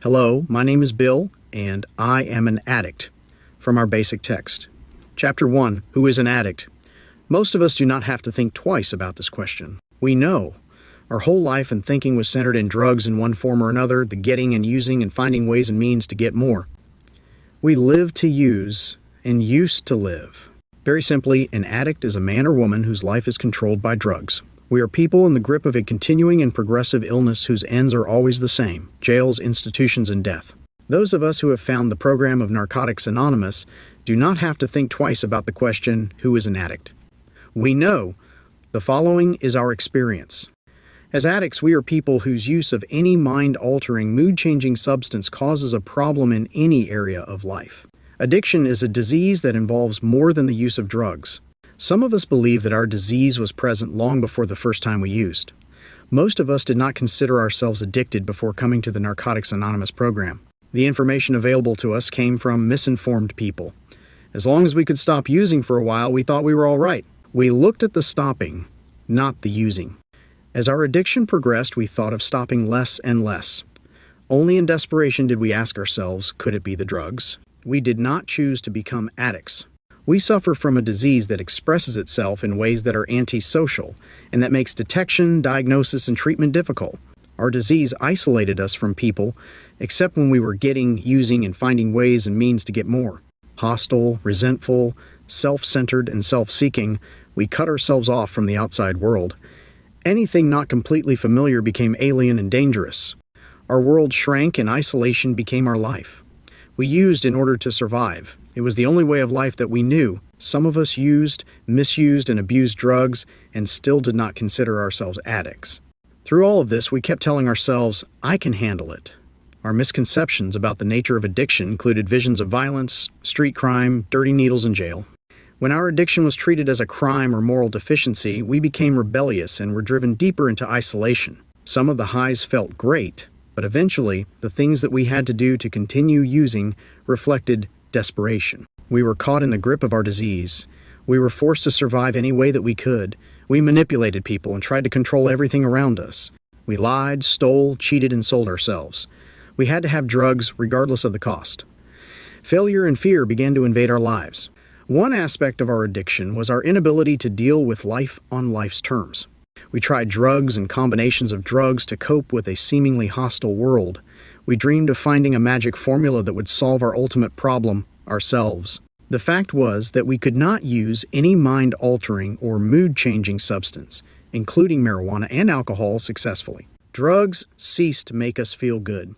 Hello, my name is Bill, and I am an addict. From our basic text. Chapter 1, Who is an addict? Most of us do not have to think twice about this question. We know. Our whole life and thinking was centered in drugs in one form or another, the getting and using and finding ways and means to get more. We live to use and used to live. Very simply, an addict is a man or woman whose life is controlled by drugs. We are people in the grip of a continuing and progressive illness whose ends are always the same: jails, institutions, and death. Those of us who have found the program of Narcotics Anonymous do not have to think twice about the question, who is an addict? We know. The following is our experience. As addicts, we are people whose use of any mind-altering, mood-changing substance causes a problem in any area of life. Addiction is a disease that involves more than the use of drugs. Some of us believe that our disease was present long before the first time we used. Most of us did not consider ourselves addicted before coming to the Narcotics Anonymous program. The information available to us came from misinformed people. As long as we could stop using for a while, we thought we were all right. We looked at the stopping, not the using. As our addiction progressed, we thought of stopping less and less. Only in desperation did we ask ourselves, could it be the drugs? We did not choose to become addicts. We suffer from a disease that expresses itself in ways that are antisocial and that makes detection, diagnosis, and treatment difficult. Our disease isolated us from people, except when we were getting, using, and finding ways and means to get more. Hostile, resentful, self-centered, and self-seeking, we cut ourselves off from the outside world. Anything not completely familiar became alien and dangerous. Our world shrank and isolation became our life. We used in order to survive. It was the only way of life that we knew. Some of us used, misused, and abused drugs and still did not consider ourselves addicts. Through all of this, we kept telling ourselves, I can handle it. Our misconceptions about the nature of addiction included visions of violence, street crime, dirty needles, and jail. When our addiction was treated as a crime or moral deficiency, we became rebellious and were driven deeper into isolation. Some of the highs felt great, but eventually, the things that we had to do to continue using reflected desperation. We were caught in the grip of our disease. We were forced to survive any way that we could. We manipulated people and tried to control everything around us. We lied, stole, cheated, and sold ourselves. We had to have drugs regardless of the cost. Failure and fear began to invade our lives. One aspect of our addiction was our inability to deal with life on life's terms. We tried drugs and combinations of drugs to cope with a seemingly hostile world. We dreamed of finding a magic formula that would solve our ultimate problem, ourselves. The fact was that we could not use any mind-altering or mood-changing substance, including marijuana and alcohol, successfully. Drugs ceased to make us feel good.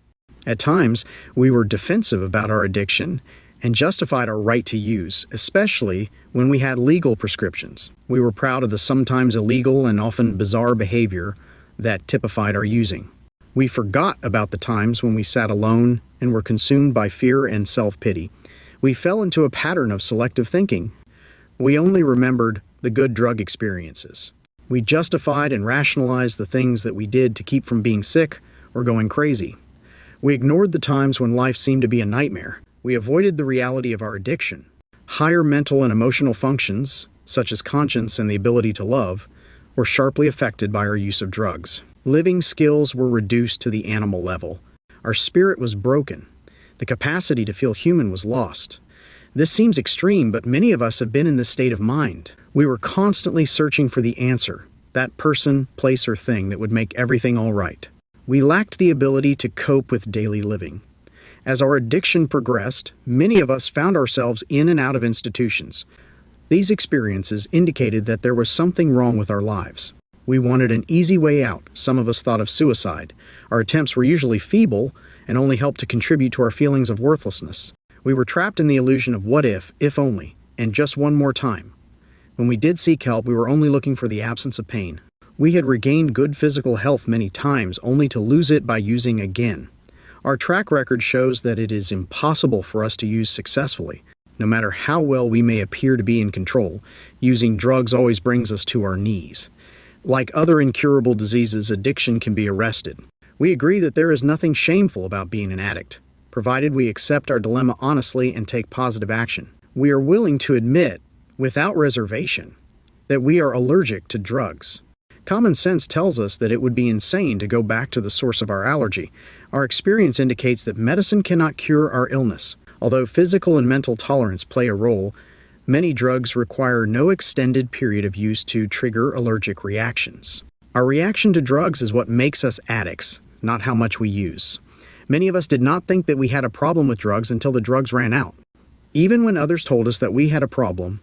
At times, we were defensive about our addiction and justified our right to use, especially when we had legal prescriptions. We were proud of the sometimes illegal and often bizarre behavior that typified our using. We forgot about the times when we sat alone and were consumed by fear and self-pity. We fell into a pattern of selective thinking. We only remembered the good drug experiences. We justified and rationalized the things that we did to keep from being sick or going crazy. We ignored the times when life seemed to be a nightmare. We avoided the reality of our addiction. Higher mental and emotional functions, such as conscience and the ability to love, were sharply affected by our use of drugs. Living skills were reduced to the animal level. Our spirit was broken. The capacity to feel human was lost. This seems extreme, but many of us have been in this state of mind. We were constantly searching for the answer, that person, place, or thing that would make everything all right. We lacked the ability to cope with daily living. As our addiction progressed, many of us found ourselves in and out of institutions. These experiences indicated that there was something wrong with our lives. We wanted an easy way out. Some of us thought of suicide. Our attempts were usually feeble and only helped to contribute to our feelings of worthlessness. We were trapped in the illusion of what if only, and just one more time. When we did seek help, we were only looking for the absence of pain. We had regained good physical health many times, only to lose it by using again. Our track record shows that it is impossible for us to use successfully. No matter how well we may appear to be in control, using drugs always brings us to our knees. Like other incurable diseases, addiction can be arrested. We agree that there is nothing shameful about being an addict, provided we accept our dilemma honestly and take positive action. We are willing to admit, without reservation, that we are allergic to drugs. Common sense tells us that it would be insane to go back to the source of our allergy. Our experience indicates that medicine cannot cure our illness. Although physical and mental tolerance play a role, many drugs require no extended period of use to trigger allergic reactions. Our reaction to drugs is what makes us addicts, not how much we use. Many of us did not think that we had a problem with drugs until the drugs ran out. Even when others told us that we had a problem,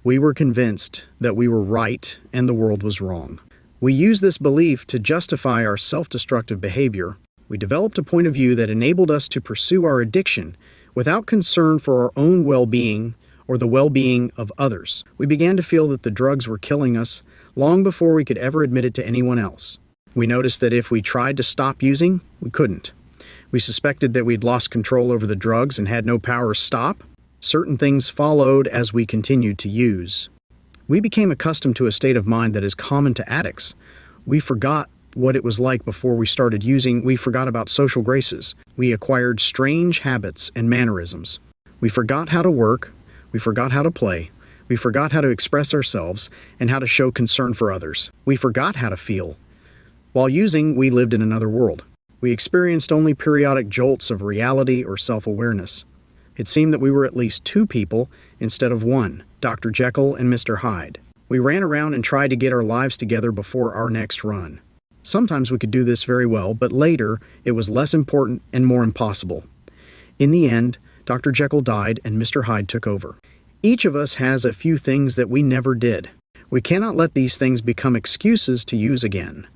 we were convinced that we were right and the world was wrong. We used this belief to justify our self-destructive behavior. We developed a point of view that enabled us to pursue our addiction without concern for our own well-being or the well-being of others. We began to feel that the drugs were killing us long before we could ever admit it to anyone else. We noticed that if we tried to stop using, we couldn't. We suspected that we'd lost control over the drugs and had no power to stop. Certain things followed as we continued to use. We became accustomed to a state of mind that is common to addicts. We forgot what it was like before we started using. We forgot about social graces. We acquired strange habits and mannerisms. We forgot how to work. We forgot how to play. We forgot how to express ourselves and how to show concern for others. We forgot how to feel. While using, we lived in another world. We experienced only periodic jolts of reality or self-awareness. It seemed that we were at least two people instead of one, Dr. Jekyll and Mr. Hyde. We ran around and tried to get our lives together before our next run. Sometimes we could do this very well, but later it was less important and more impossible. In the end, Dr. Jekyll died and Mr. Hyde took over. Each of us has a few things that we never did. We cannot let these things become excuses to use again.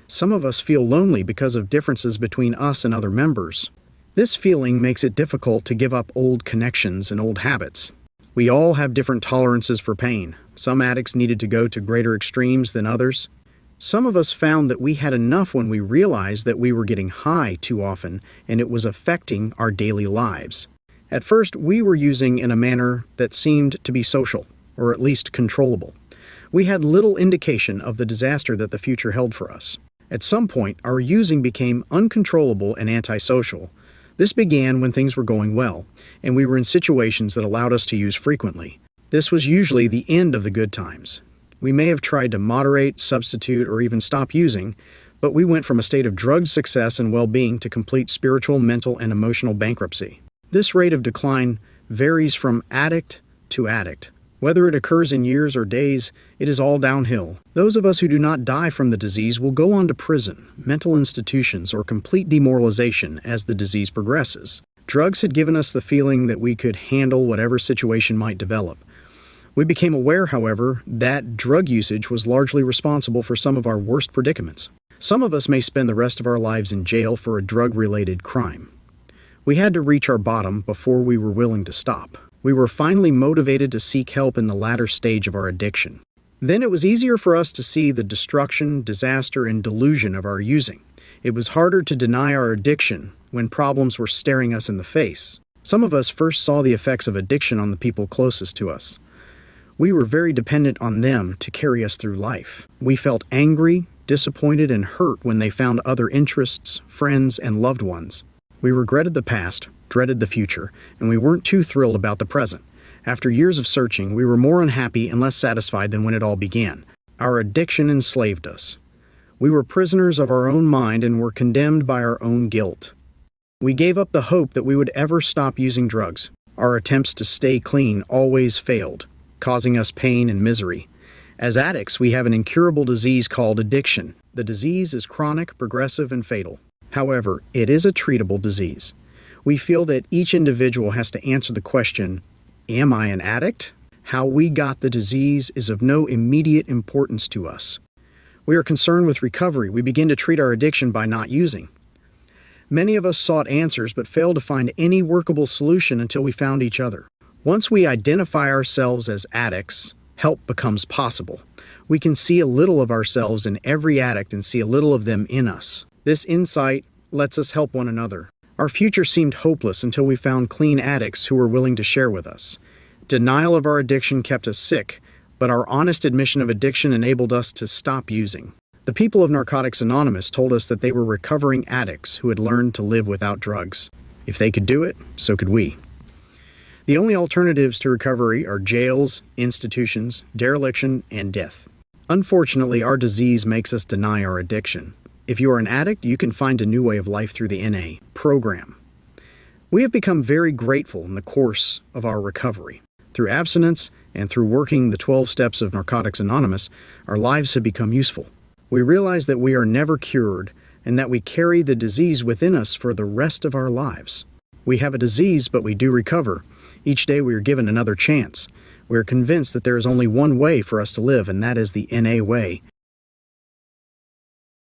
Some of us feel lonely because of differences between us and other members. This feeling makes it difficult to give up old connections and old habits. We all have different tolerances for pain. Some addicts needed to go to greater extremes than others. Some of us found that we had enough when we realized that we were getting high too often and it was affecting our daily lives. At first, we were using in a manner that seemed to be social, or at least controllable. We had little indication of the disaster that the future held for us. At some point, our using became uncontrollable and antisocial. This began when things were going well, and we were in situations that allowed us to use frequently. This was usually the end of the good times. We may have tried to moderate, substitute, or even stop using, but we went from a state of drugged success and well-being to complete spiritual, mental, and emotional bankruptcy. This rate of decline varies from addict to addict. Whether it occurs in years or days, it is all downhill. Those of us who do not die from the disease will go on to prison, mental institutions, or complete demoralization as the disease progresses. Drugs had given us the feeling that we could handle whatever situation might develop. We became aware, however, that drug usage was largely responsible for some of our worst predicaments. Some of us may spend the rest of our lives in jail for a drug-related crime. We had to reach our bottom before we were willing to stop. We were finally motivated to seek help in the latter stage of our addiction. Then it was easier for us to see the destruction, disaster, and delusion of our using. It was harder to deny our addiction when problems were staring us in the face. Some of us first saw the effects of addiction on the people closest to us. We were very dependent on them to carry us through life. We felt angry, disappointed, and hurt when they found other interests, friends, and loved ones. We regretted the past, dreaded the future, and we weren't too thrilled about the present. After years of searching, we were more unhappy and less satisfied than when it all began. Our addiction enslaved us. We were prisoners of our own mind and were condemned by our own guilt. We gave up the hope that we would ever stop using drugs. Our attempts to stay clean always failed, causing us pain and misery. As addicts, we have an incurable disease called addiction. The disease is chronic, progressive, and fatal. However, it is a treatable disease. We feel that each individual has to answer the question, am I an addict? How we got the disease is of no immediate importance to us. We are concerned with recovery. We begin to treat our addiction by not using. Many of us sought answers but failed to find any workable solution until we found each other. Once we identify ourselves as addicts, help becomes possible. We can see a little of ourselves in every addict and see a little of them in us. This insight lets us help one another. Our future seemed hopeless until we found clean addicts who were willing to share with us. Denial of our addiction kept us sick, but our honest admission of addiction enabled us to stop using. The people of Narcotics Anonymous told us that they were recovering addicts who had learned to live without drugs. If they could do it, so could we. The only alternatives to recovery are jails, institutions, dereliction, and death. Unfortunately, our disease makes us deny our addiction. If you are an addict, you can find a new way of life through the NA program. We have become very grateful in the course of our recovery. Through abstinence and through working the 12 steps of Narcotics Anonymous, our lives have become useful. We realize that we are never cured and that we carry the disease within us for the rest of our lives. We have a disease, but we do recover. Each day we are given another chance. We are convinced that there is only one way for us to live, and that is the NA way.